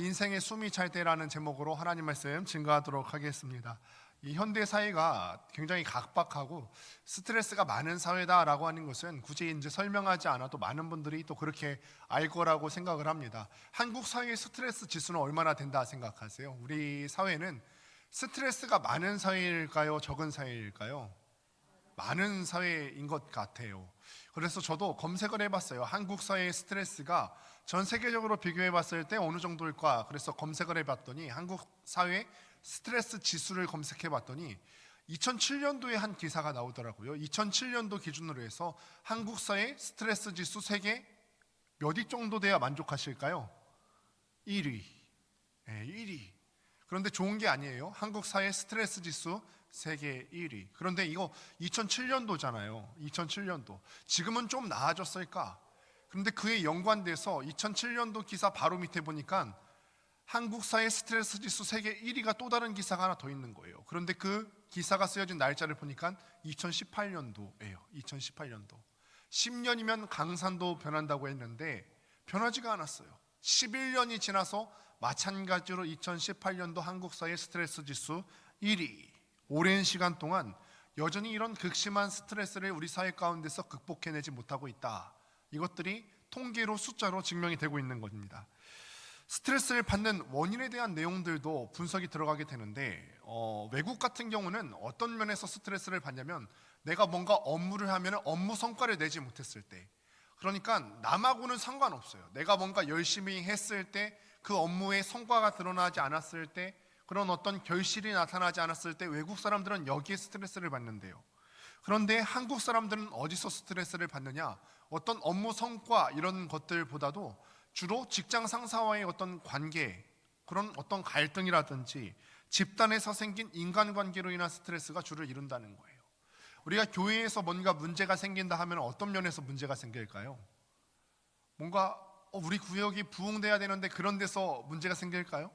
인생의 숨이 찰 때라는 제목으로 하나님 말씀 증거하도록 하겠습니다. 이 현대 사회가 굉장히 각박하고 스트레스가 많은 사회다라고 하는 것은 굳이 이제 설명하지 않아도 많은 분들이 또 그렇게 알 거라고 생각을 합니다. 한국 사회의 스트레스 지수는 얼마나 된다 생각하세요? 우리 사회는 스트레스가 많은 사회일까요? 적은 사회일까요? 많은 사회인 것 같아요. 그래서 저도 검색을 해봤어요. 한국 사회의 스트레스가 전 세계적으로 비교해봤을 때 어느 정도일까? 그래서 검색을 해봤더니 한국 사회 스트레스 지수를 검색해봤더니 2007년도에 한 기사가 나오더라고요. 2007년도 기준으로 해서 한국 사회 스트레스 지수 세계 몇 위 정도 돼야 만족하실까요? 1위. 네, 1위. 그런데 좋은 게 아니에요. 한국 사회 스트레스 지수 세계 1위. 그런데 이거 2007년도잖아요. 2007년도. 지금은 좀 나아졌을까? 그런데 그에 연관돼서 2007년도 기사 바로 밑에 보니까 한국 사회 스트레스 지수 세계 1위가 또 다른 기사가 하나 더 있는 거예요. 그런데 그 기사가 쓰여진 날짜를 보니까 2018년도예요. 2018년도. 10년이면 강산도 변한다고 했는데 변하지가 않았어요. 11년이 지나서 마찬가지로 2018년도 한국 사회 스트레스 지수 1위. 오랜 시간 동안 여전히 이런 극심한 스트레스를 우리 사회 가운데서 극복해내지 못하고 있다. 이것들이 통계로 숫자로 증명이 되고 있는 겁니다. 스트레스를 받는 원인에 대한 내용들도 분석이 들어가게 되는데 외국 같은 경우는 어떤 면에서 스트레스를 받냐면 내가 뭔가 업무를 하면 업무 성과를 내지 못했을 때, 그러니까 남하고는 상관없어요. 내가 뭔가 열심히 했을 때 그 업무의 성과가 드러나지 않았을 때, 그런 어떤 결실이 나타나지 않았을 때 외국 사람들은 여기에 스트레스를 받는데요. 그런데 한국 사람들은 어디서 스트레스를 받느냐? 어떤 업무 성과 이런 것들보다도 주로 직장 상사와의 어떤 관계, 그런 어떤 갈등이라든지 집단에서 생긴 인간관계로 인한 스트레스가 주를 이룬다는 거예요. 우리가 교회에서 뭔가 문제가 생긴다 하면 어떤 면에서 문제가 생길까요? 뭔가 우리 구역이 부흥돼야 되는데 그런 데서 문제가 생길까요?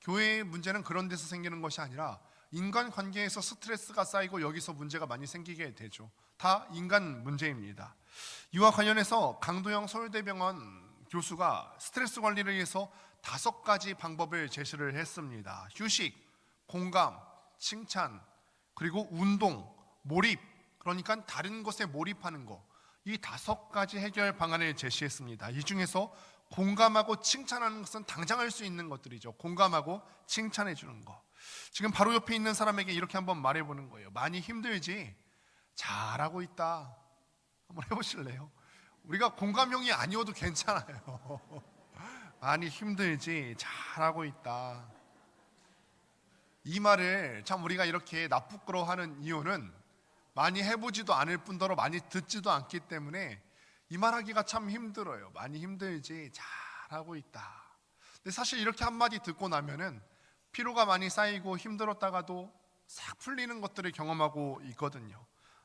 교회의 문제는 그런 데서 생기는 것이 아니라 인간관계에서 스트레스가 쌓이고 여기서 문제가 많이 생기게 되죠. 다 인간 문제입니다. 이와 관련해서 강도영 서울대병원 교수가 스트레스 관리를 위해서 5가지 방법을 제시를 했습니다. 휴식, 공감, 칭찬, 그리고 운동, 몰입, 그러니까 다른 것에 몰입하는 거, 이 5가지 해결 방안을 제시했습니다. 이 중에서 공감하고 칭찬하는 것은 당장 할 수 있는 것들이죠. 공감하고 칭찬해 주는 거. 지금 바로 옆에 있는 사람에게 이렇게 한번 말해보는 거예요. 많이 힘들지? 잘하고 있다. 한번 해보실래요? 우리가 공감형이 아니어도 괜찮아요. 많이 힘들지? 잘하고 있다. 이 말을 참 우리가 이렇게 나쁘끄러워하는 이유는 많이 해보지도 않을 뿐더러 많이 듣지도 않기 때문에 이 말하기가 참 힘들어요. 많이 힘들지? 잘하고 있다. 근데 사실 이렇게 한마디 듣고 나면은 피로가 많이 쌓이고 힘들었다가도 싹 풀리는 것들을 경험하고 있거든요.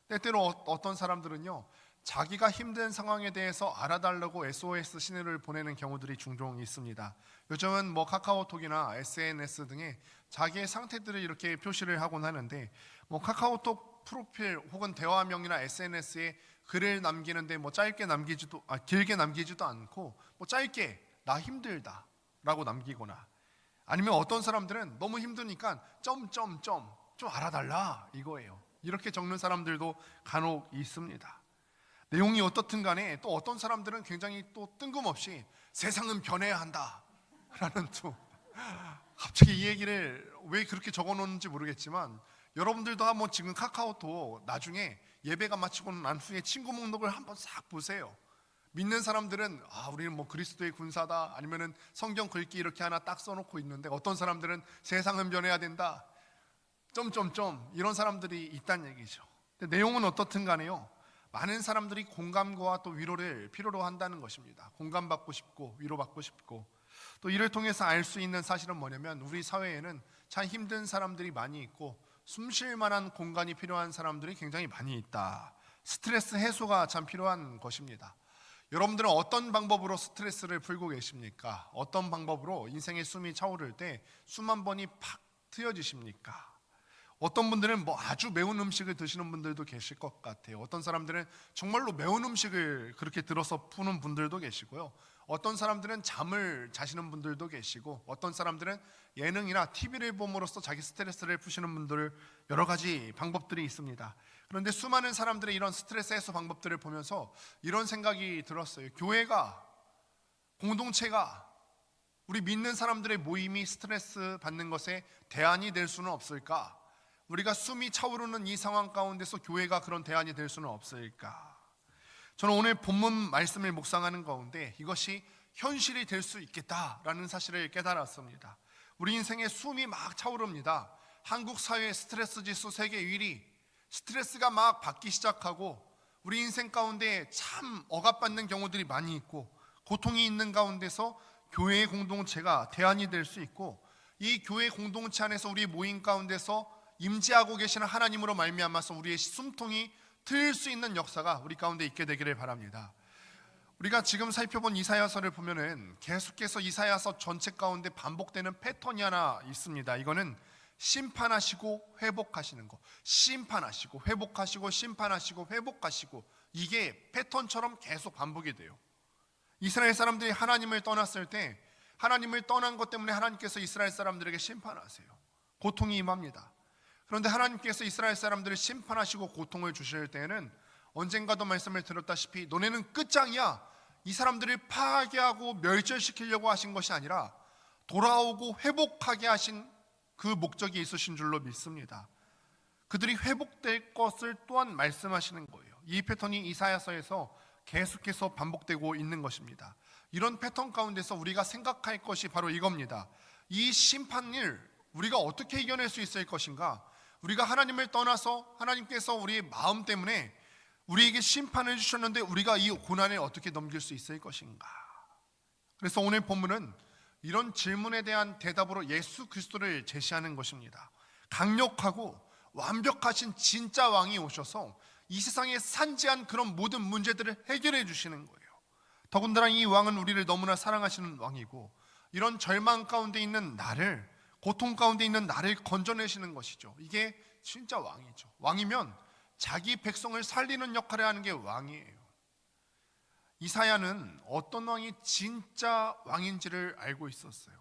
때때로 어떤 사람들은요, 자기가 힘든 상황에 대해서 알아달라고 SOS 신호를 보내는 경우들이 종종 있습니다. 요즘은 카카오톡이나 SNS 등에 자기의 상태들을 이렇게 표시를 하곤 하는데, 카카오톡 프로필 혹은 대화명이나 SNS에 글을 남기는데 길게 남기지도 않고 짧게 나 힘들다 라고 남기거나, 아니면 어떤 사람들은 너무 힘드니까 점점점 좀 알아달라 이거예요. 이렇게 적는 사람들도 간혹 있습니다. 내용이 어떻든 간에 또 어떤 사람들은 굉장히 또 뜬금없이 세상은 변해야 한다 라는 또 갑자기 이 얘기를 왜 그렇게 적어놓는지 모르겠지만, 여러분들도 한번 지금 카카오톡 나중에 예배가 마치고 난 후에 친구 목록을 한번 싹 보세요. 믿는 사람들은 우리는 그리스도의 군사다, 아니면은 성경 글귀 이렇게 하나 딱 써놓고 있는데, 어떤 사람들은 세상은 변해야 된다 점점점 이런 사람들이 있다는 얘기죠. 근데 내용은 어떻든 간에요, 많은 사람들이 공감과 또 위로를 필요로 한다는 것입니다. 공감받고 싶고 위로받고 싶고, 또 이를 통해서 알 수 있는 사실은 뭐냐면 우리 사회에는 참 힘든 사람들이 많이 있고 숨 쉴 만한 공간이 필요한 사람들이 굉장히 많이 있다. 스트레스 해소가 참 필요한 것입니다. 여러분들은 어떤 방법으로 스트레스를 풀고 계십니까? 어떤 방법으로 인생의 숨이 차오를 때 숨 한 번이 팍 트여지십니까? 어떤 분들은 뭐 아주 매운 음식을 드시는 분들도 계실 것 같아요. 어떤 사람들은 정말로 매운 음식을 그렇게 들어서 푸는 분들도 계시고요. 어떤 사람들은 잠을 자시는 분들도 계시고, 어떤 사람들은 예능이나 TV를 봄으로써 자기 스트레스를 푸시는 분들, 여러 가지 방법들이 있습니다. 그런데 수많은 사람들의 이런 스트레스 해소 방법들을 보면서 이런 생각이 들었어요. 교회가, 공동체가, 우리 믿는 사람들의 모임이 스트레스 받는 것에 대안이 될 수는 없을까? 우리가 숨이 차오르는 이 상황 가운데서 교회가 그런 대안이 될 수는 없을까? 저는 오늘 본문 말씀을 묵상하는 가운데 이것이 현실이 될 수 있겠다라는 사실을 깨달았습니다. 우리 인생에 숨이 막 차오릅니다. 한국 사회의 스트레스 지수 세계 1위, 스트레스가 막 받기 시작하고 우리 인생 가운데 참 억압받는 경우들이 많이 있고, 고통이 있는 가운데서 교회의 공동체가 대안이 될 수 있고, 이 교회 공동체 안에서 우리 모임 가운데서 임재하고 계시는 하나님으로 말미암아서 우리의 숨통이 트일 수 있는 역사가 우리 가운데 있게 되기를 바랍니다. 우리가 지금 살펴본 이사야서를 보면은 계속해서 이사야서 전체 가운데 반복되는 패턴이 하나 있습니다. 이거는 심판하시고 회복하시는 거, 심판하시고 회복하시고 심판하시고 회복하시고, 이게 패턴처럼 계속 반복이 돼요. 이스라엘 사람들이 하나님을 떠났을 때, 하나님을 떠난 것 때문에 하나님께서 이스라엘 사람들에게 심판하세요. 고통이 임합니다. 그런데 하나님께서 이스라엘 사람들을 심판하시고 고통을 주실 때에는 언젠가도 말씀을 드렸다시피 너네는 끝장이야, 이 사람들을 파괴하고 멸절시키려고 하신 것이 아니라 돌아오고 회복하게 하신 그 목적이 있으신 줄로 믿습니다. 그들이 회복될 것을 또한 말씀하시는 거예요. 이 패턴이 이사야서에서 계속해서 반복되고 있는 것입니다. 이런 패턴 가운데서 우리가 생각할 것이 바로 이겁니다. 이 심판을 우리가 어떻게 이겨낼 수 있을 것인가? 우리가 하나님을 떠나서 하나님께서 우리의 마음 때문에 우리에게 심판을 주셨는데 우리가 이 고난을 어떻게 넘길 수 있을 것인가? 그래서 오늘 본문은 이런 질문에 대한 대답으로 예수 그리스도를 제시하는 것입니다. 강력하고 완벽하신 진짜 왕이 오셔서 이 세상에 산재한 그런 모든 문제들을 해결해 주시는 거예요. 더군다나 이 왕은 우리를 너무나 사랑하시는 왕이고, 이런 절망 가운데 있는 나를, 고통 가운데 있는 나를 건져내시는 것이죠. 이게 진짜 왕이죠. 왕이면 자기 백성을 살리는 역할을 하는 게 왕이에요. 이사야는 어떤 왕이 진짜 왕인지를 알고 있었어요.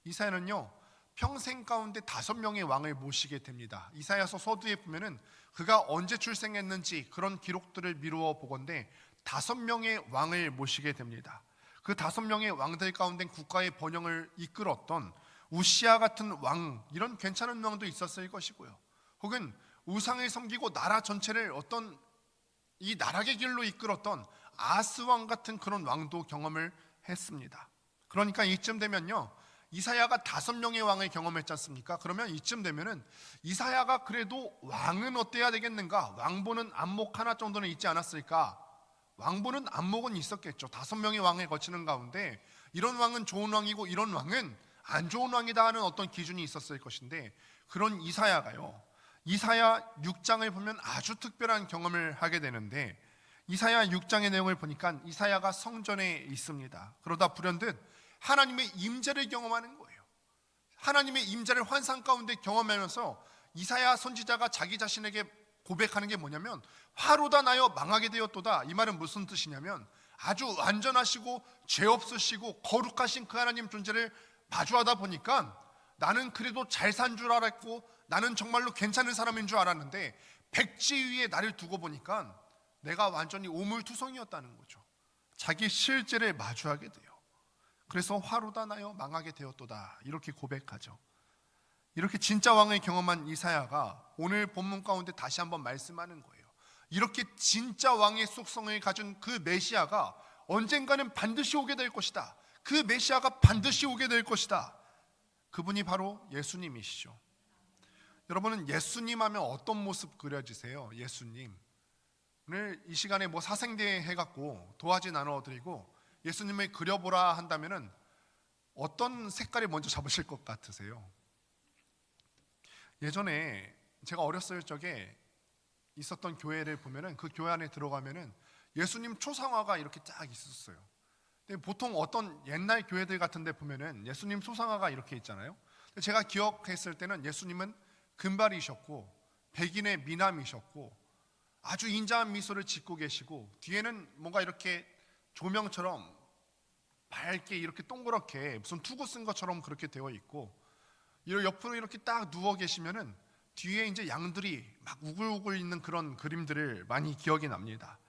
이사야는요, 평생 가운데 5명의 왕을 모시게 됩니다. 이사야서 서두에 보면은 그가 언제 출생했는지 그런 기록들을 미루어 보건대 5명의 왕을 모시게 됩니다. 그 5명의 왕들 가운데 국가의 번영을 이끌었던 우시아 같은 왕, 이런 괜찮은 왕도 있었을 것이고요. 혹은 우상을 섬기고 나라 전체를 어떤 이 나락의 길로 이끌었던 아스 왕 같은 그런 왕도 경험을 했습니다. 그러니까 이쯤 되면요, 이사야가 5명의 왕을 경험했지 않습니까? 그러면 이쯤 되면은 이사야가 그래도 왕은 어때야 되겠는가? 왕보는 안목 하나 정도는 있지 않았을까? 왕보는 안목은 있었겠죠. 5명의 왕을 거치는 가운데 이런 왕은 좋은 왕이고 이런 왕은 안 좋은 왕이다 하는 어떤 기준이 있었을 것인데, 그런 이사야가요, 이사야 6장을 보면 아주 특별한 경험을 하게 되는데, 이사야 6장의 내용을 보니까 이사야가 성전에 있습니다. 그러다 불현듯 하나님의 임재를 경험하는 거예요. 하나님의 임재를 환상 가운데 경험하면서 이사야 선지자가 자기 자신에게 고백하는 게 뭐냐면, 화로다 나여 망하게 되었도다. 이 말은 무슨 뜻이냐면, 아주 완전하시고 죄 없으시고 거룩하신 그 하나님 존재를 마주하다 보니까 나는 그래도 잘 산 줄 알았고 나는 정말로 괜찮은 사람인 줄 알았는데 백지 위에 나를 두고 보니까 내가 완전히 오물투성이었다는 거죠. 자기 실제를 마주하게 돼요. 그래서 화로다 나여 망하게 되었도다, 이렇게 고백하죠. 이렇게 진짜 왕을 경험한 이사야가 오늘 본문 가운데 다시 한번 말씀하는 거예요. 이렇게 진짜 왕의 속성을 가진 그 메시아가 언젠가는 반드시 오게 될 것이다. 그 메시아가 반드시 오게 될 것이다. 그분이 바로 예수님이시죠. 여러분은 예수님 하면 어떤 모습 그려지세요? 예수님. 오늘 이 시간에 뭐 사생대회 해갖고 도화지 나눠드리고 예수님을 그려보라 한다면은 어떤 색깔이 먼저 잡으실 것 같으세요? 예전에 제가 어렸을 적에 있었던 교회를 보면은 그 교회 안에 들어가면은 예수님 초상화가 이렇게 쫙 있었어요. 근데 보통 어떤 옛날 교회들 같은 데 보면은 예수님 초상화가 이렇게 있잖아요. 제가 기억했을 때는 예수님은 금발이셨고 백인의 미남이셨고 아주 인자한 미소를 짓고 계시고 뒤에는 뭔가 이렇게 조명처럼 밝게 이렇게 동그랗게 무슨 투구 쓴 것처럼 그렇게 되어 있고 옆으로 이렇게 딱 누워 계시면은 뒤에 이제 양들이 막 우글우글 있는 그런 그림들을 많이 기억이 납니다.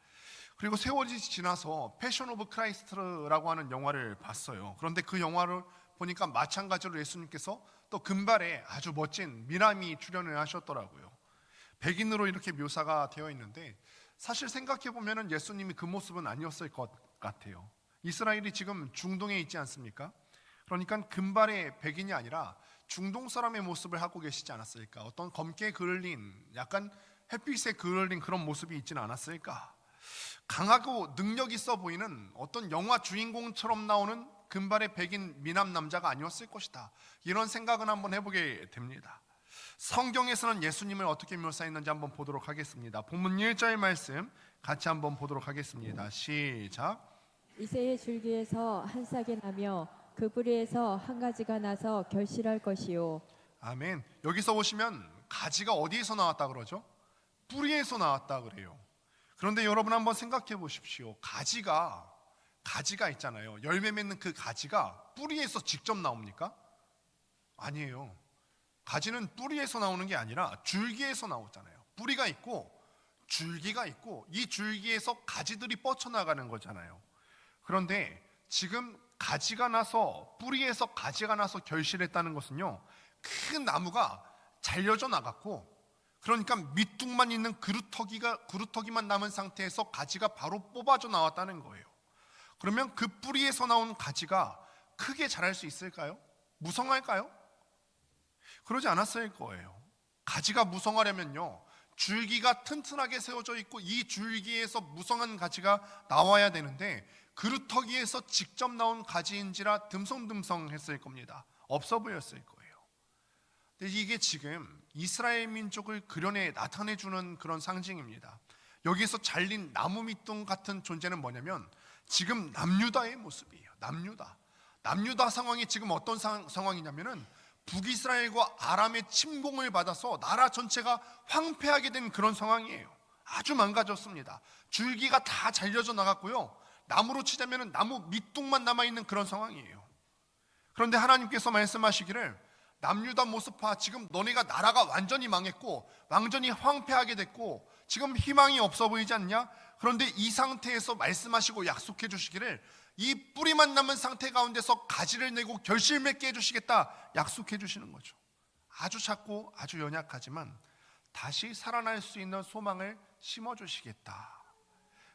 그리고 세월이 지나서 패션 오브 크라이스트라고 하는 영화를 봤어요. 그런데 그 영화를 보니까 마찬가지로 예수님께서 또 금발에 아주 멋진 미남이 출연을 하셨더라고요. 백인으로 이렇게 묘사가 되어 있는데 사실 생각해 보면은 예수님이 그 모습은 아니었을 것 같아요. 이스라엘이 지금 중동에 있지 않습니까? 그러니까 금발의 백인이 아니라 중동 사람의 모습을 하고 계시지 않았을까? 어떤 검게 그을린 약간 햇빛에 그을린 그런 모습이 있지는 않았을까? 강하고 능력 있어 보이는 어떤 영화 주인공처럼 나오는 금발의 백인 미남 남자가 아니었을 것이다. 이런 생각은 한번 해보게 됩니다. 성경에서는 예수님을 어떻게 묘사했는지 한번 보도록 하겠습니다. 본문 1절 말씀 같이 한번 보도록 하겠습니다. 시작. 이새의 줄기에서 한 싹이 나며 그 뿌리에서 한 가지가 나서 결실할 것이요. 아멘. 여기서 보시면 가지가 어디에서 나왔다 그러죠? 뿌리에서 나왔다 그래요. 그런데 여러분 한번 생각해 보십시오. 가지가 있잖아요. 열매 맺는 그 가지가 뿌리에서 직접 나옵니까? 아니에요. 가지는 뿌리에서 나오는 게 아니라 줄기에서 나오잖아요. 뿌리가 있고 줄기가 있고 이 줄기에서 가지들이 뻗쳐나가는 거잖아요. 그런데 지금 가지가 나서 뿌리에서 가지가 나서 결실했다는 것은요, 큰 나무가 잘려져 나갔고 그러니까 밑둥만 있는 그루터기만 남은 상태에서 가지가 바로 뽑아져 나왔다는 거예요. 그러면 그 뿌리에서 나온 가지가 크게 자랄 수 있을까요? 무성할까요? 그러지 않았을 거예요. 가지가 무성하려면요, 줄기가 튼튼하게 세워져 있고 이 줄기에서 무성한 가지가 나와야 되는데 그루터기에서 직접 나온 가지인지라 듬성듬성했을 겁니다. 없어 보였을 거예요. 근데 이게 지금 이스라엘 민족을 그려내 나타내주는 그런 상징입니다. 여기서 잘린 나무 밑둥 같은 존재는 뭐냐면 지금 남유다의 모습이에요. 남유다 상황이 지금 어떤 상황이냐면은 북이스라엘과 아람의 침공을 받아서 나라 전체가 황폐하게 된 그런 상황이에요. 아주 망가졌습니다. 줄기가 다 잘려져 나갔고요, 나무로 치자면 나무 밑둥만 남아있는 그런 상황이에요. 그런데 하나님께서 말씀하시기를 남유다 모습 봐, 지금 너네가 나라가 완전히 망했고 완전히 황폐하게 됐고 지금 희망이 없어 보이지 않냐? 그런데 이 상태에서 말씀하시고 약속해 주시기를 이 뿌리만 남은 상태 가운데서 가지를 내고 결실 맺게 해주시겠다 약속해 주시는 거죠. 아주 작고 아주 연약하지만 다시 살아날 수 있는 소망을 심어주시겠다.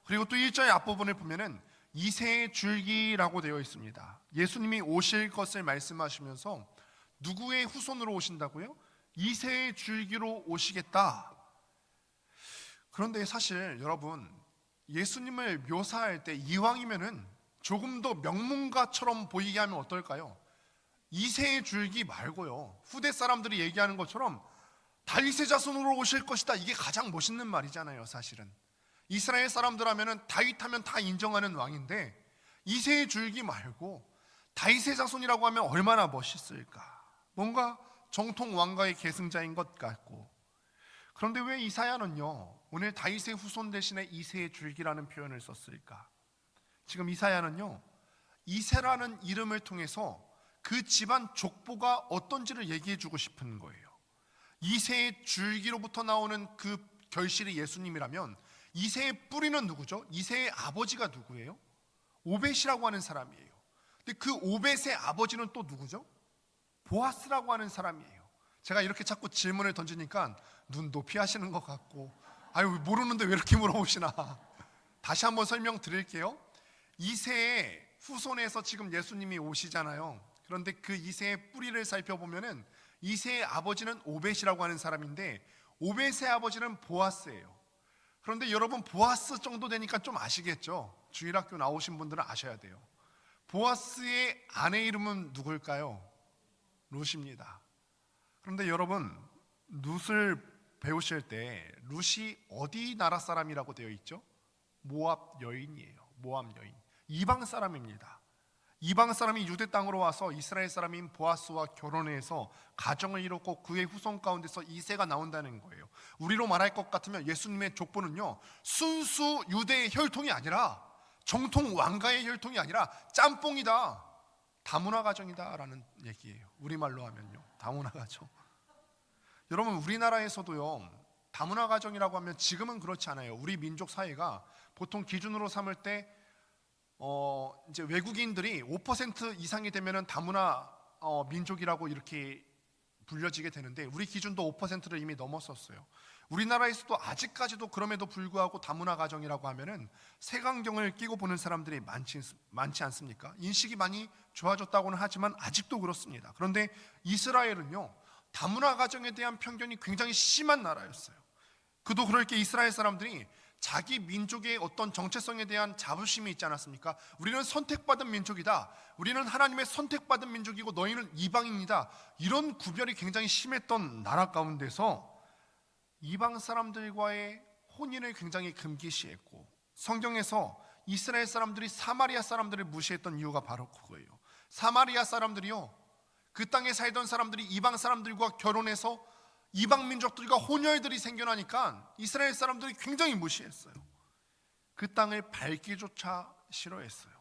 그리고 또 1절 앞부분을 보면은 이새의 줄기라고 되어 있습니다. 예수님이 오실 것을 말씀하시면서 누구의 후손으로 오신다고요? 이새의 줄기로 오시겠다. 그런데 사실 여러분, 예수님을 묘사할 때 이왕이면은 조금 더 명문가처럼 보이게 하면 어떨까요? 이새의 줄기 말고요, 후대 사람들이 얘기하는 것처럼 다윗의 자손으로 오실 것이다. 이게 가장 멋있는 말이잖아요. 사실은 이스라엘 사람들 하면은 다윗 하면 다 인정하는 왕인데 이새의 줄기 말고 다윗의 자손이라고 하면 얼마나 멋있을까? 뭔가 정통 왕가의 계승자인 것 같고. 그런데 왜 이사야는요 오늘 다윗의 후손 대신에 이새의 줄기라는 표현을 썼을까? 지금 이사야는요 이새라는 이름을 통해서 그 집안 족보가 어떤지를 얘기해 주고 싶은 거예요. 이새의 줄기로부터 나오는 그 결실이 예수님이라면 이새의 뿌리는 누구죠? 이새의 아버지가 누구예요? 오벳이라고 하는 사람이에요. 근데 그 오벳의 아버지는 또 누구죠? 보아스라고 하는 사람이에요. 제가 이렇게 자꾸 질문을 던지니까 눈 높이 하시는 것 같고, 아유 모르는데 왜 이렇게 물어보시나. 다시 한번 설명드릴게요. 이새의 후손에서 지금 예수님이 오시잖아요. 그런데 그 이새의 뿌리를 살펴보면은 이새의 아버지는 오벳이라고 하는 사람인데 오벳의 아버지는 보아스예요. 그런데 여러분 보아스 정도 되니까 좀 아시겠죠? 주일학교 나오신 분들은 아셔야 돼요. 보아스의 아내 이름은 누굴까요? 룻입니다. 그런데 여러분 룻을 배우실 때 룻이 어디 나라 사람이라고 되어 있죠? 모압 여인이에요. 모압 여인, 이방 사람입니다. 이방 사람이 유대 땅으로 와서 이스라엘 사람인 보아스와 결혼해서 가정을 이뤘고 그의 후손 가운데서 이세가 나온다는 거예요. 우리로 말할 것 같으면 예수님의 족보는요, 순수 유대의 혈통이 아니라, 정통 왕가의 혈통이 아니라 짬뽕이다, 다문화 가정이다라는 얘기예요. 우리말로 하면요, 다문화 가정. 여러분, 우리나라에서도요, 다문화 가정이라고 하면 지금은 그렇지 않아요. 우리 민족 사회가 보통 기준으로 삼을 때 이제 외국인들이 5% 이상이 되면은 다문화 민족이라고 이렇게 불려지게 되는데, 우리 기준도 5%를 이미 넘었었어요. 우리나라에서도 아직까지도 그럼에도 불구하고 다문화 가정이라고 하면은 색안경을 끼고 보는 사람들이 많지 않습니까? 인식이 많이 좋아졌다고는 하지만 아직도 그렇습니다. 그런데 이스라엘은요, 다문화 가정에 대한 편견이 굉장히 심한 나라였어요. 그도 그럴 게 이스라엘 사람들이 자기 민족의 어떤 정체성에 대한 자부심이 있지 않았습니까? 우리는 선택받은 민족이다, 우리는 하나님의 선택받은 민족이고 너희는 이방인이다, 이런 구별이 굉장히 심했던 나라 가운데서 이방 사람들과의 혼인을 굉장히 금기시했고, 성경에서 이스라엘 사람들이 사마리아 사람들을 무시했던 이유가 바로 그거예요. 사마리아 사람들이요, 그 땅에 살던 사람들이 이방 사람들과 결혼해서 이방 민족들과 혼혈들이 생겨나니까 이스라엘 사람들이 굉장히 무시했어요. 그 땅을 밟기조차 싫어했어요.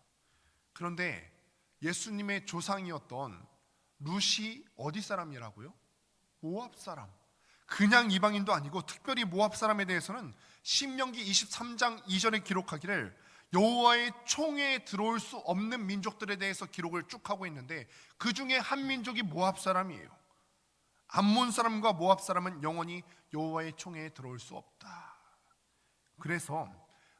그런데 예수님의 조상이었던 룻이 어디 사람이라고요? 모압 사람. 그냥 이방인도 아니고, 특별히 모압 사람에 대해서는 신명기 23장 2절에 기록하기를 여호와의 총회에 들어올 수 없는 민족들에 대해서 기록을 쭉 하고 있는데, 그 중에 한 민족이 모압 사람이에요. 암몬 사람과 모압 사람은 영원히 여호와의 총회에 들어올 수 없다. 그래서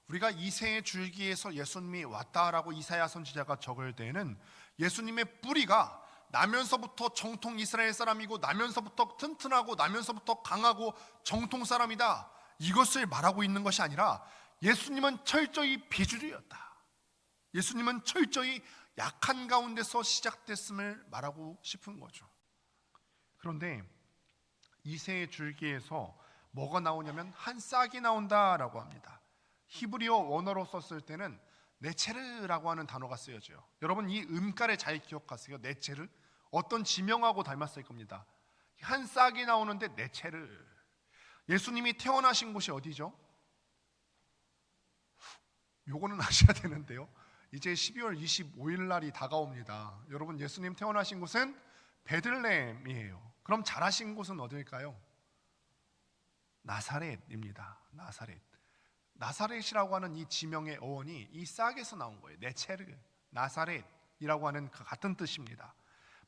우리가 이새의 줄기에서 예수님이 왔다라고 이사야 선지자가 적을 때에는 예수님의 뿌리가 나면서부터 정통 이스라엘 사람이고, 나면서부터 튼튼하고, 나면서부터 강하고 정통 사람이다, 이것을 말하고 있는 것이 아니라 예수님은 철저히 비주류였다, 예수님은 철저히 약한 가운데서 시작됐음을 말하고 싶은 거죠. 그런데 이새의 줄기에서 뭐가 나오냐면 한 싹이 나온다라고 합니다. 히브리어 원어로 썼을 때는 네체르라고 하는 단어가 쓰여져요. 여러분, 이 음가를 잘 기억하세요. 네체르, 어떤 지명하고 닮았을 겁니다. 한 싹이 나오는데 네체르. 예수님이 태어나신 곳이 어디죠? 요거는 아셔야 되는데요, 이제 12월 25일 날이 다가옵니다. 여러분, 예수님 태어나신 곳은 베들레헴이에요. 그럼 자라신 곳은 어딜까요? 나사렛입니다. 나사렛. 나사렛이라고 하는 이 지명의 어원이 이 싹에서 나온 거예요. 네체르, 나사렛이라고 하는 그 같은 뜻입니다.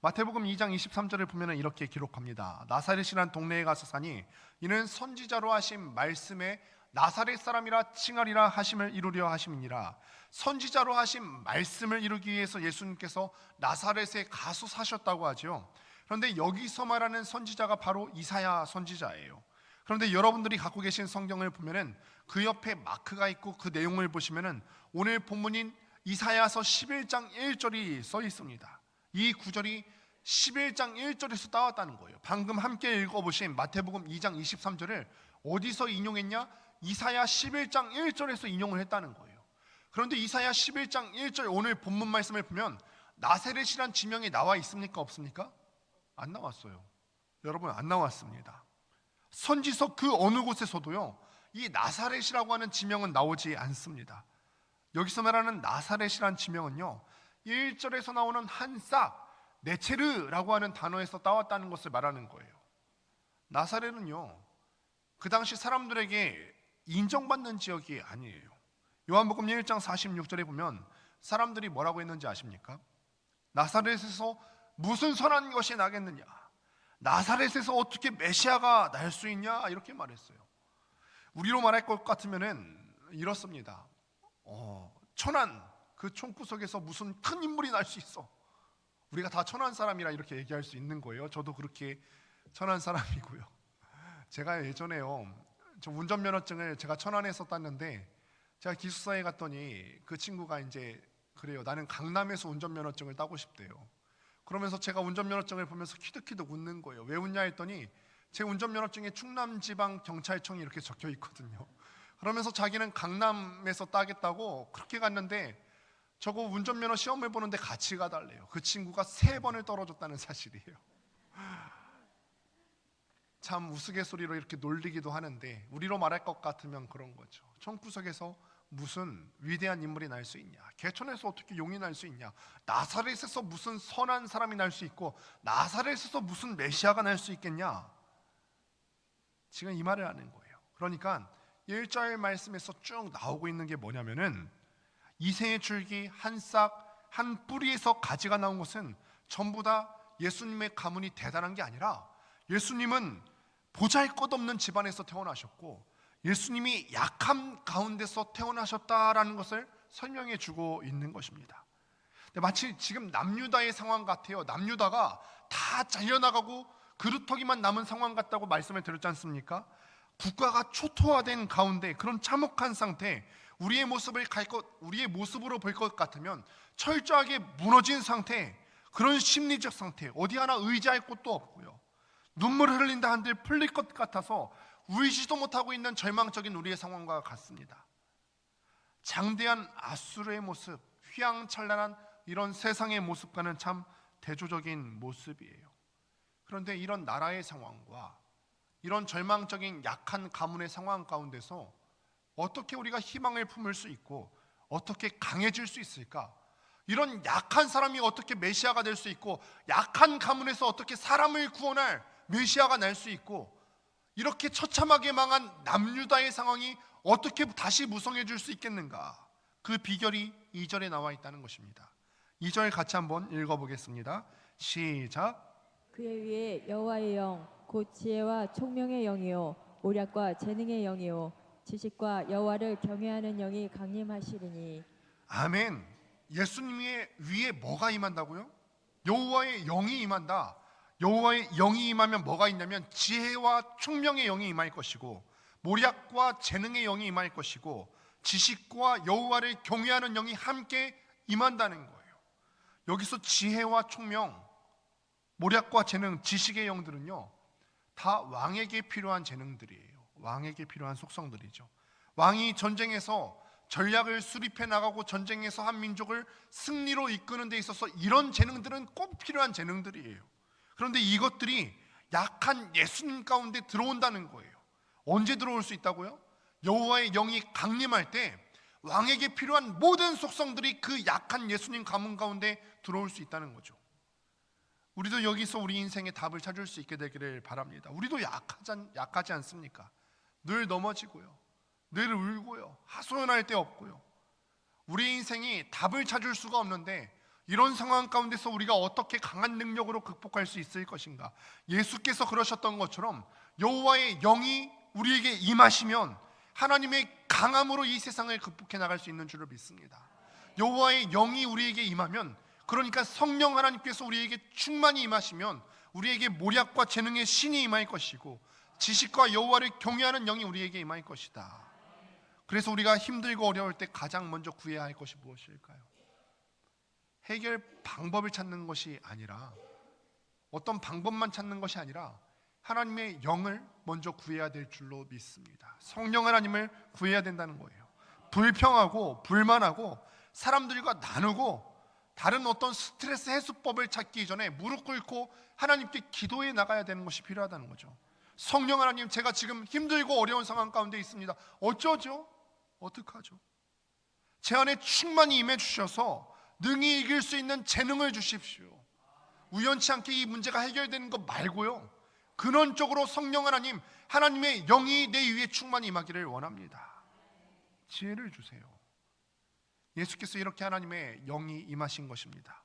마태복음 2장 23절을 보면 이렇게 기록합니다. 나사렛이란 동네에 가서 사니 이는 선지자로 하신 말씀에 나사렛 사람이라 칭하리라 하심을 이루려 하심이니라. 선지자로 하신 말씀을 이루기 위해서 예수님께서 나사렛에 가서 사셨다고 하죠. 그런데 여기서 말하는 선지자가 바로 이사야 선지자예요. 그런데 여러분들이 갖고 계신 성경을 보면은 그 옆에 마크가 있고, 그 내용을 보시면은 오늘 본문인 이사야서 11장 1절이 써 있습니다. 이 구절이 11장 1절에서 따왔다는 거예요. 방금 함께 읽어보신 마태복음 2장 23절을 어디서 인용했냐? 이사야 11장 1절에서 인용을 했다는 거예요. 그런데 이사야 11장 1절 오늘 본문 말씀을 보면 나사렛이란 지명이 나와 있습니까? 없습니까? 안 나왔어요. 여러분, 안 나왔습니다. 선지서 그 어느 곳에서도요, 이 나사렛이라고 하는 지명은 나오지 않습니다. 여기서 말하는 나사렛이란 지명은요, 1절에서 나오는 한 싹, 네체르라고 하는 단어에서 따왔다는 것을 말하는 거예요. 나사렛은요, 그 당시 사람들에게 인정받는 지역이 아니에요. 요한복음 1장 46절에 보면 사람들이 뭐라고 했는지 아십니까? 나사렛에서 무슨 선한 것이 나겠느냐, 나사렛에서 어떻게 메시아가 날 수 있냐, 이렇게 말했어요. 우리로 말할 것 같으면은 이렇습니다. 천안 그 총구석에서 무슨 큰 인물이 날 수 있어, 우리가 다 천안 사람이라 이렇게 얘기할 수 있는 거예요. 저도 그렇게 천안 사람이고요. 제가 예전에요, 저 운전면허증을 제가 천안에서 땄는데, 제가 기숙사에 갔더니 그 친구가 이제 그래요, 나는 강남에서 운전면허증을 따고 싶대요. 그러면서 제가 운전면허증을 보면서 키득키득 웃는 거예요. 왜 웃냐 했더니 제 운전면허증에 충남지방경찰청이 이렇게 적혀 있거든요. 그러면서 자기는 강남에서 따겠다고 그렇게 갔는데, 저거 운전면허 시험을 보는데 같이 가달래요. 그 친구가 3번을 떨어졌다는 사실이에요. 참 우스갯소리로 이렇게 놀리기도 하는데 우리로 말할 것 같으면 그런 거죠. 총구석에서 무슨 위대한 인물이 날 수 있냐? 개천에서 어떻게 용이 날 수 있냐? 나사렛에서 무슨 선한 사람이 날 수 있고 나사렛에서 무슨 메시아가 날 수 있겠냐? 지금 이 말을 하는 거예요. 그러니까 1절 말씀에서 쭉 나오고 있는 게 뭐냐면은 이생의 줄기 한 싹, 한 뿌리에서 가지가 나온 것은 전부 다 예수님의 가문이 대단한 게 아니라 예수님은 보잘것없는 집안에서 태어나셨고 예수님이 약함 가운데서 태어나셨다라는 것을 설명해 주고 있는 것입니다. 근데 마치 지금 남유다의 상황 같아요. 남유다가 다 잘려나가고 그루터기만 남은 상황 같다고 말씀을 드렸지 않습니까? 국가가 초토화된 가운데 그런 참혹한 상태, 우리의 모습으로 볼 것 같으면 철저하게 무너진 상태, 그런 심리적 상태, 어디 하나 의지할 곳도 없고요. 눈물을 흘린다 한들 풀릴 것 같아서 울지도 못하고 있는 절망적인 우리의 상황과 같습니다. 장대한 아수르의 모습, 휘황찬란한 이런 세상의 모습과는 참 대조적인 모습이에요. 그런데 이런 나라의 상황과 이런 절망적인 약한 가문의 상황 가운데서 어떻게 우리가 희망을 품을 수 있고 어떻게 강해질 수 있을까? 이런 약한 사람이 어떻게 메시아가 될 수 있고 약한 가문에서 어떻게 사람을 구원할 메시아가 날 수 있고 이렇게 처참하게 망한 남유다의 상황이 어떻게 다시 무성해질 수 있겠는가? 그 비결이 2절에 나와 있다는 것입니다. 2절 같이 한번 읽어보겠습니다. 시작. 그의 위에 여호와의 영 곧 지혜와 총명의 영이요 모략과 재능의 영이요 지식과 여호와를 경외하는 영이 강림하시리니. 아멘. 예수님의 위에 뭐가 임한다고요? 여호와의 영이 임한다. 여호와의 영이 임하면 뭐가 있냐면 지혜와 총명의 영이 임할 것이고 모략과 재능의 영이 임할 것이고 지식과 여호와를 경외하는 영이 함께 임한다는 거예요. 여기서 지혜와 총명, 모략과 재능, 지식의 영들은요 다 왕에게 필요한 재능들이에요. 왕에게 필요한 속성들이죠. 왕이 전쟁에서 전략을 수립해 나가고 전쟁에서 한 민족을 승리로 이끄는 데 있어서 이런 재능들은 꼭 필요한 재능들이에요. 그런데 이것들이 약한 예수님 가운데 들어온다는 거예요. 언제 들어올 수 있다고요? 여호와의 영이 강림할 때 왕에게 필요한 모든 속성들이 그 약한 예수님 가문 가운데 들어올 수 있다는 거죠. 우리도 여기서 우리 인생의 답을 찾을 수 있게 되기를 바랍니다. 우리도 약하지 않습니까? 늘 넘어지고요, 늘 울고요, 하소연할 데 없고요. 우리 인생이 답을 찾을 수가 없는데 이런 상황 가운데서 우리가 어떻게 강한 능력으로 극복할 수 있을 것인가? 예수께서 그러셨던 것처럼 여호와의 영이 우리에게 임하시면 하나님의 강함으로 이 세상을 극복해 나갈 수 있는 줄을 믿습니다. 여호와의 영이 우리에게 임하면, 그러니까 성령 하나님께서 우리에게 충만히 임하시면 우리에게 모략과 재능의 신이 임할 것이고 지식과 여호와를 경외하는 영이 우리에게 임할 것이다. 그래서 우리가 힘들고 어려울 때 가장 먼저 구해야 할 것이 무엇일까요? 해결 방법을 찾는 것이 아니라, 어떤 방법만 찾는 것이 아니라 하나님의 영을 먼저 구해야 될 줄로 믿습니다. 성령 하나님을 구해야 된다는 거예요. 불평하고 불만하고 사람들과 나누고 다른 어떤 스트레스 해소법을 찾기 이전에 무릎 꿇고 하나님께 기도해 나가야 되는 것이 필요하다는 거죠. 성령 하나님, 제가 지금 힘들고 어려운 상황 가운데 있습니다. 어쩌죠? 어떡하죠? 제 안에 충만히 임해 주셔서 능히 이길 수 있는 재능을 주십시오. 우연치 않게 이 문제가 해결되는 것 말고요, 근원적으로 성령 하나님, 하나님의 영이 내 위에 충만히 임하기를 원합니다. 지혜를 주세요. 예수께서 이렇게 하나님의 영이 임하신 것입니다.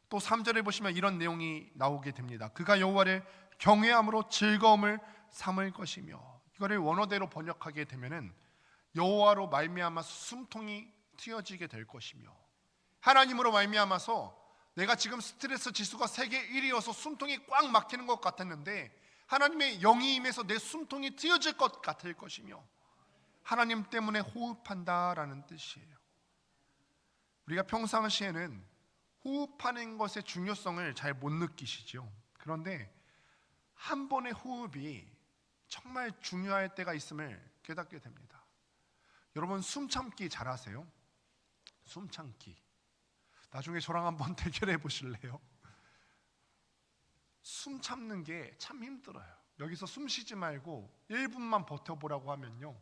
또 3절에 보시면 이런 내용이 나오게 됩니다. 그가 여호와를 경외함으로 즐거움을 삼을 것이며, 이거를 원어대로 번역하게 되면은 여호와로 말미암아서 숨통이 트여지게 될 것이며, 하나님으로 말미암아서 내가 지금 스트레스 지수가 세계 1위여서 숨통이 꽉 막히는 것 같았는데 하나님의 영이 임해서 내 숨통이 트여질 것 같을 것이며, 하나님 때문에 호흡한다라는 뜻이에요. 우리가 평상시에는 호흡하는 것의 중요성을 잘 못 느끼시죠. 그런데 한 번의 호흡이 정말 중요할 때가 있음을 깨닫게 됩니다. 여러분, 숨 참기 잘하세요? 숨 참기. 나중에 저랑 한번 대결해 보실래요? 숨 참는 게 참 힘들어요. 여기서 숨 쉬지 말고 1분만 버텨보라고 하면요,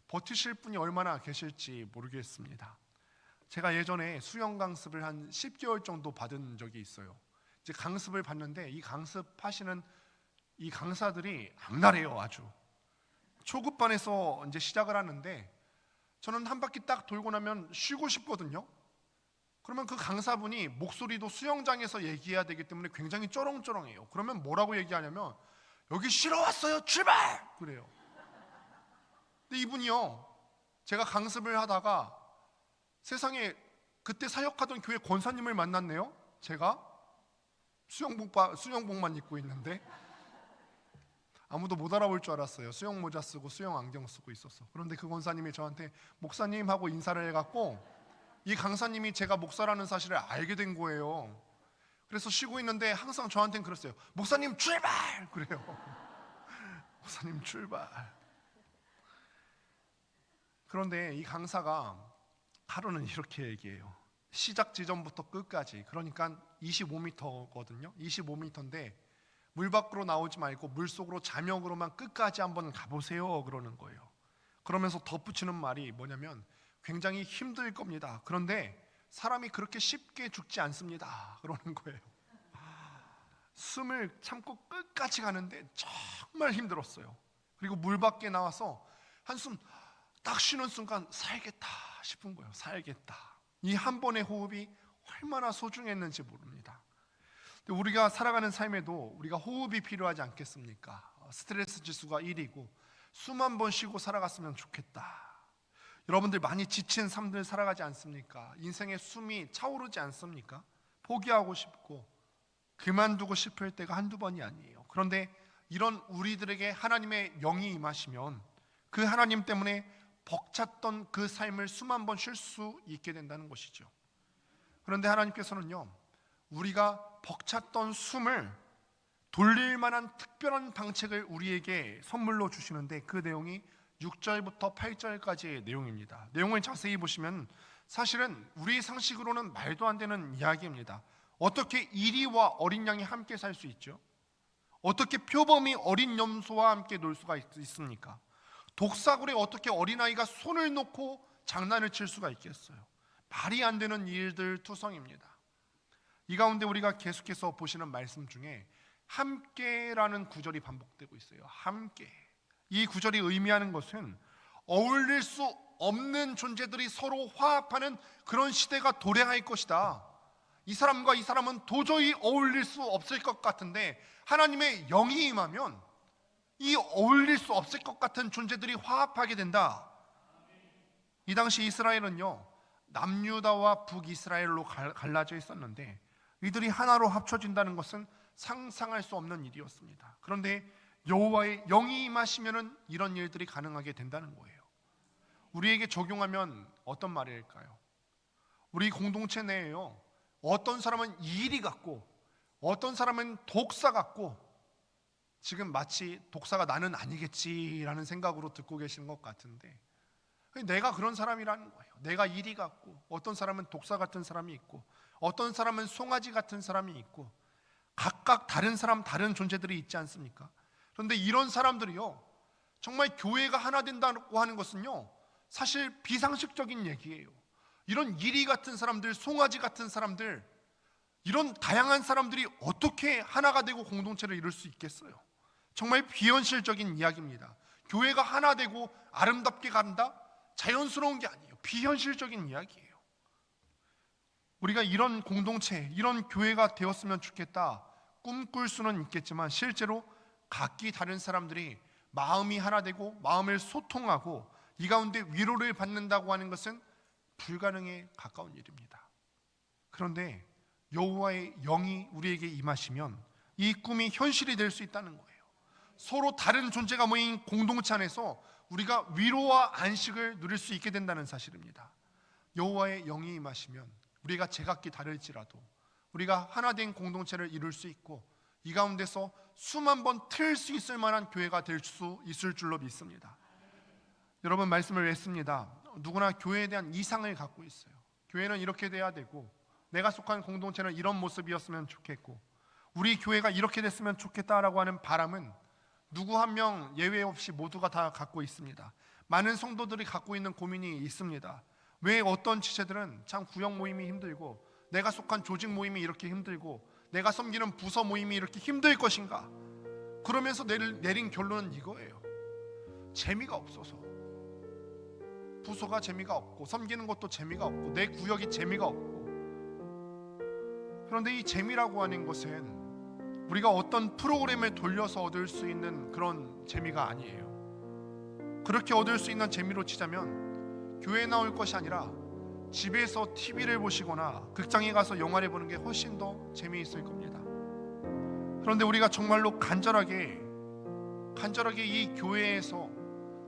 버티실 분이 얼마나 계실지 모르겠습니다. 제가 예전에 수영 강습을 한 10개월 정도 받은 적이 있어요. 이제 강습을 받는데 이 강습하시는 이 강사들이 악랄해요. 아주 초급반에서 이제 시작을 하는데 저는 한 바퀴 딱 돌고 나면 쉬고 싶거든요. 그러면 그 강사분이 목소리도 수영장에서 얘기해야 되기 때문에 굉장히 쩌렁쩌렁해요. 그러면 뭐라고 얘기하냐면 여기 쉬러 왔어요. 출발! 그래요. 근데 이분이요, 제가 강습을 하다가 세상에 그때 사역하던 교회 권사님을 만났네요. 제가 수영복만 입고 있는데 아무도 못 알아볼 줄 알았어요. 수영 모자 쓰고 수영 안경 쓰고 있었어. 그런데 그 권사님이 저한테 목사님 하고 인사를 해갖고 이 강사님이 제가 목사라는 사실을 알게 된 거예요. 그래서 쉬고 있는데 항상 저한테는 그랬어요. 목사님 출발! 그래요. 목사님 출발. 그런데 이 강사가 하루는 이렇게 얘기해요. 시작 지점부터 끝까지, 그러니까 25m거든요. 25m인데 물 밖으로 나오지 말고 물 속으로 자명으로만 끝까지 한번 가보세요 그러는 거예요. 그러면서 덧붙이는 말이 뭐냐면 굉장히 힘들 겁니다. 그런데 사람이 그렇게 쉽게 죽지 않습니다 그러는 거예요. 숨을 참고 끝까지 가는데 정말 힘들었어요. 그리고 물 밖에 나와서 한숨 딱 쉬는 순간 살겠다 싶은 거예요. 살겠다. 이 한 번의 호흡이 얼마나 소중했는지 모릅니다. 우리가 살아가는 삶에도 우리가 호흡이 필요하지 않겠습니까? 스트레스 지수가 1이고 숨 한 번 쉬고 살아갔으면 좋겠다. 여러분들 많이 지친 삶들 살아가지 않습니까? 인생의 숨이 차오르지 않습니까? 포기하고 싶고 그만두고 싶을 때가 한두 번이 아니에요. 그런데 이런 우리들에게 하나님의 영이 임하시면 그 하나님 때문에 벅찼던 그 삶을 숨 한 번 쉴 수 있게 된다는 것이죠. 그런데 하나님께서는요, 우리가 벅찼던 숨을 돌릴 만한 특별한 방책을 우리에게 선물로 주시는데 그 내용이 6절부터 8절까지의 내용입니다. 내용을 자세히 보시면 사실은 우리 상식으로는 말도 안 되는 이야기입니다. 어떻게 이리와 어린 양이 함께 살 수 있죠? 어떻게 표범이 어린 염소와 함께 놀 수가 있습니까? 독사굴에 어떻게 어린아이가 손을 놓고 장난을 칠 수가 있겠어요? 말이 안 되는 일들 투성입니다. 이 가운데 우리가 계속해서 보시는 말씀 중에 함께라는 구절이 반복되고 있어요. 함께. 이 구절이 의미하는 것은 어울릴 수 없는 존재들이 서로 화합하는 그런 시대가 도래할 것이다. 이 사람과 이 사람은 도저히 어울릴 수 없을 것 같은데 하나님의 영이 임하면 이 어울릴 수 없을 것 같은 존재들이 화합하게 된다. 이 당시 이스라엘은요, 남유다와 북이스라엘로 갈라져 있었는데 이들이 하나로 합쳐진다는 것은 상상할 수 없는 일이었습니다. 그런데 여호와의 영이 임하시면은 이런 일들이 가능하게 된다는 거예요. 우리에게 적용하면 어떤 말일까요? 우리 공동체 내에요, 어떤 사람은 이리 같고 어떤 사람은 독사 같고, 지금 마치 독사가 나는 아니겠지라는 생각으로 듣고 계시는 것 같은데 내가 그런 사람이라는 거예요. 내가 이리 같고 어떤 사람은 독사 같은 사람이 있고 어떤 사람은 송아지 같은 사람이 있고 각각 다른 사람, 다른 존재들이 있지 않습니까? 그런데 이런 사람들이요, 정말 교회가 하나 된다고 하는 것은요, 사실 비상식적인 얘기예요. 이런 이리 같은 사람들, 송아지 같은 사람들, 이런 다양한 사람들이 어떻게 하나가 되고 공동체를 이룰 수 있겠어요? 정말 비현실적인 이야기입니다. 교회가 하나 되고 아름답게 간다? 자연스러운 게 아니에요. 비현실적인 이야기예요. 우리가 이런 공동체, 이런 교회가 되었으면 좋겠다 꿈꿀 수는 있겠지만 실제로 각기 다른 사람들이 마음이 하나 되고 마음을 소통하고 이 가운데 위로를 받는다고 하는 것은 불가능에 가까운 일입니다. 그런데 여호와의 영이 우리에게 임하시면 이 꿈이 현실이 될 수 있다는 거예요. 서로 다른 존재가 모인 공동체 안에서 우리가 위로와 안식을 누릴 수 있게 된다는 사실입니다. 여호와의 영이 임하시면 우리가 제각기 다를지라도 우리가 하나 된 공동체를 이룰 수 있고 이 가운데서 숨 한 번 틀 수 있을 만한 교회가 될 수 있을 줄로 믿습니다. 여러분, 말씀을 했습니다. 누구나 교회에 대한 이상을 갖고 있어요. 교회는 이렇게 돼야 되고 내가 속한 공동체는 이런 모습이었으면 좋겠고 우리 교회가 이렇게 됐으면 좋겠다라고 하는 바람은 누구 한 명 예외 없이 모두가 다 갖고 있습니다. 많은 성도들이 갖고 있는 고민이 있습니다. 왜 어떤 지체들은 참 구역 모임이 힘들고 내가 속한 조직 모임이 이렇게 힘들고 내가 섬기는 부서 모임이 이렇게 힘들 것인가? 그러면서 내린 결론은 이거예요. 재미가 없어서. 부서가 재미가 없고 섬기는 것도 재미가 없고 내 구역이 재미가 없고. 그런데 이 재미라고 하는 것은 우리가 어떤 프로그램을 돌려서 얻을 수 있는 그런 재미가 아니에요. 그렇게 얻을 수 있는 재미로 치자면 교회에 나올 것이 아니라 집에서 TV를 보시거나 극장에 가서 영화를 보는 게 훨씬 더 재미있을 겁니다. 그런데 우리가 정말로 간절하게 이 교회에서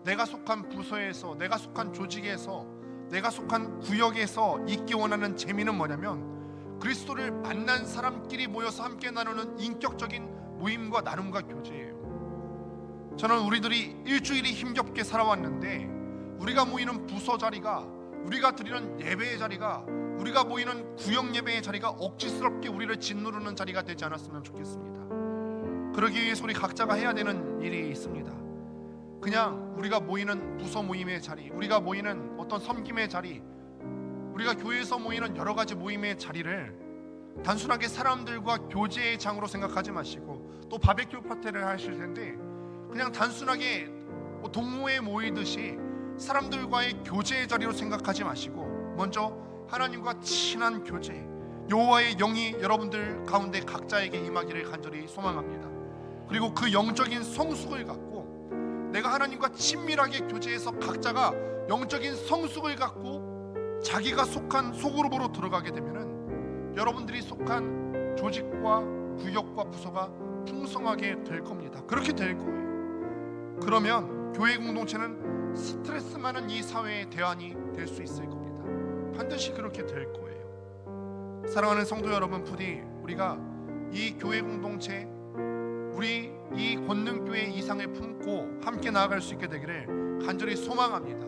내가 속한 부서에서 내가 속한 조직에서 내가 속한 구역에서 있기 원하는 재미는 뭐냐면 그리스도를 만난 사람끼리 모여서 함께 나누는 인격적인 모임과 나눔과 교제예요. 저는 우리들이 일주일이 힘겹게 살아왔는데 우리가 모이는 부서 자리가, 우리가 드리는 예배의 자리가, 우리가 모이는 구역 예배의 자리가 억지스럽게 우리를 짓누르는 자리가 되지 않았으면 좋겠습니다. 그러기 위해서 우리 각자가 해야 되는 일이 있습니다. 그냥 우리가 모이는 부서 모임의 자리, 우리가 모이는 어떤 섬김의 자리, 우리가 교회에서 모이는 여러 가지 모임의 자리를 단순하게 사람들과 교제의 장으로 생각하지 마시고, 또 바베큐 파티를 하실 텐데 그냥 단순하게 동호회 모이듯이 사람들과의 교제의 자리로 생각하지 마시고 먼저 하나님과 친한 교제, 여호와의 영이 여러분들 가운데 각자에게 임하기를 간절히 소망합니다. 그리고 그 영적인 성숙을 갖고 내가 하나님과 친밀하게 교제해서 각자가 영적인 성숙을 갖고 자기가 속한 소그룹으로 들어가게 되면은 여러분들이 속한 조직과 구역과 부서가 풍성하게 될 겁니다. 그렇게 될 거예요. 그러면 교회 공동체는 스트레스 많은 이 사회의 대안이 될 수 있을 겁니다. 반드시 그렇게 될 거예요. 사랑하는 성도 여러분, 부디 우리가 이 교회 공동체, 우리 이 권능교회 이상을 품고 함께 나아갈 수 있게 되기를 간절히 소망합니다.